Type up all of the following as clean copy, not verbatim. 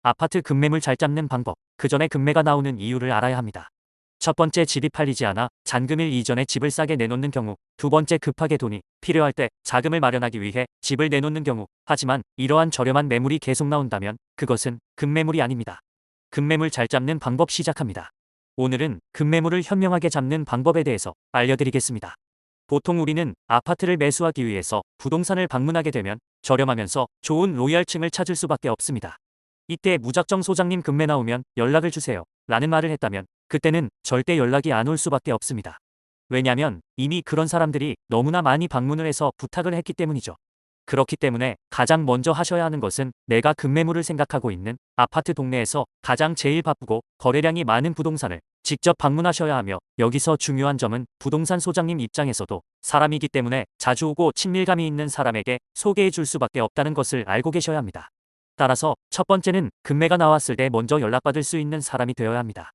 아파트 급매물 잘 잡는 방법. 그 전에 급매가 나오는 이유를 알아야 합니다. 첫 번째, 집이 팔리지 않아 잔금일 이전에 집을 싸게 내놓는 경우. 두 번째, 급하게 돈이 필요할 때 자금을 마련하기 위해 집을 내놓는 경우. 하지만 이러한 저렴한 매물이 계속 나온다면 그것은 급매물이 아닙니다. 급매물 잘 잡는 방법 시작합니다. 오늘은 급매물을 현명하게 잡는 방법에 대해서 알려드리겠습니다. 보통 우리는 아파트를 매수하기 위해서 부동산을 방문하게 되면 저렴하면서 좋은 로얄층을 찾을 수밖에 없습니다. 이때 무작정 소장님 급매 나오면 연락을 주세요 라는 말을 했다면 그때는 절대 연락이 안 올 수밖에 없습니다. 왜냐면 이미 그런 사람들이 너무나 많이 방문을 해서 부탁을 했기 때문이죠. 그렇기 때문에 가장 먼저 하셔야 하는 것은 내가 급매물을 생각하고 있는 아파트 동네에서 가장 제일 바쁘고 거래량이 많은 부동산을 직접 방문하셔야 하며, 여기서 중요한 점은 부동산 소장님 입장에서도 사람이기 때문에 자주 오고 친밀감이 있는 사람에게 소개해 줄 수밖에 없다는 것을 알고 계셔야 합니다. 따라서 첫 번째는 급매가 나왔을 때 먼저 연락받을 수 있는 사람이 되어야 합니다.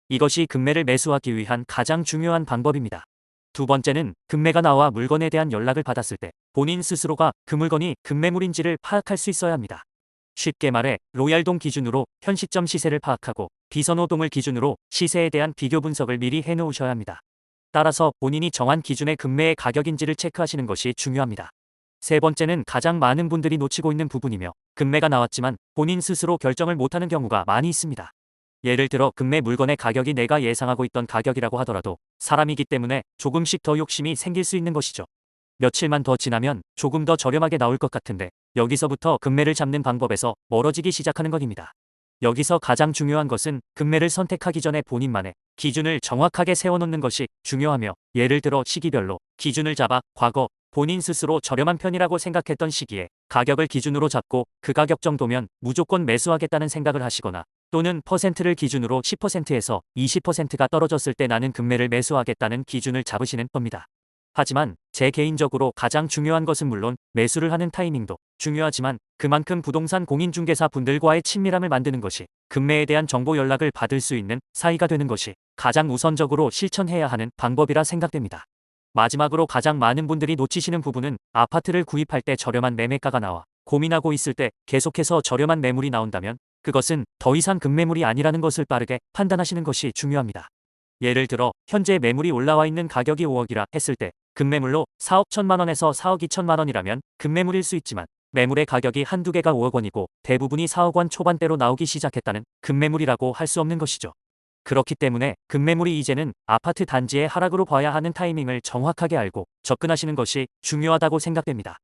이것이 급매를 매수하기 위한 가장 중요한 방법입니다. 두 번째는 급매가 나와 물건에 대한 연락을 받았을 때 본인 스스로가 그 물건이 급매물인지를 파악할 수 있어야 합니다. 쉽게 말해 로얄동 기준으로 현 시점 시세를 파악하고 비선호동을 기준으로 시세에 대한 비교 분석을 미리 해놓으셔야 합니다. 따라서 본인이 정한 기준의 급매의 가격인지를 체크하시는 것이 중요합니다. 세 번째는 가장 많은 분들이 놓치고 있는 부분이며, 급매가 나왔지만 본인 스스로 결정을 못하는 경우가 많이 있습니다. 예를 들어 급매 물건의 가격이 내가 예상하고 있던 가격이라고 하더라도 사람이기 때문에 조금씩 더 욕심이 생길 수 있는 것이죠. 며칠만 더 지나면 조금 더 저렴하게 나올 것 같은데 여기서부터 급매를 잡는 방법에서 멀어지기 시작하는 것입니다. 여기서 가장 중요한 것은 급매를 선택하기 전에 본인만의 기준을 정확하게 세워놓는 것이 중요하며, 예를 들어 시기별로 기준을 잡아 과거 본인 스스로 저렴한 편이라고 생각했던 시기에 가격을 기준으로 잡고 그 가격 정도면 무조건 매수하겠다는 생각을 하시거나, 또는 퍼센트를 기준으로 10%에서 20%가 떨어졌을 때 나는 급매를 매수하겠다는 기준을 잡으시는 겁니다. 하지만 제 개인적으로 가장 중요한 것은 물론 매수를 하는 타이밍도 중요하지만 그만큼 부동산 공인중개사 분들과의 친밀함을 만드는 것이, 급매에 대한 정보 연락을 받을 수 있는 사이가 되는 것이 가장 우선적으로 실천해야 하는 방법이라 생각됩니다. 마지막으로 가장 많은 분들이 놓치시는 부분은 아파트를 구입할 때 저렴한 매매가가 나와 고민하고 있을 때 계속해서 저렴한 매물이 나온다면 그것은 더 이상 급매물이 아니라는 것을 빠르게 판단하시는 것이 중요합니다. 예를 들어 현재 매물이 올라와 있는 가격이 5억이라 했을 때 급매물로 4억 1천만 원에서 4억 2천만 원이라면 급매물일 수 있지만, 매물의 가격이 한두 개가 5억 원이고 대부분이 4억 원 초반대로 나오기 시작했다는 급매물이라고 할 수 없는 것이죠. 그렇기 때문에 급매물이 이제는 아파트 단지의 하락으로 봐야 하는 타이밍을 정확하게 알고 접근하시는 것이 중요하다고 생각됩니다.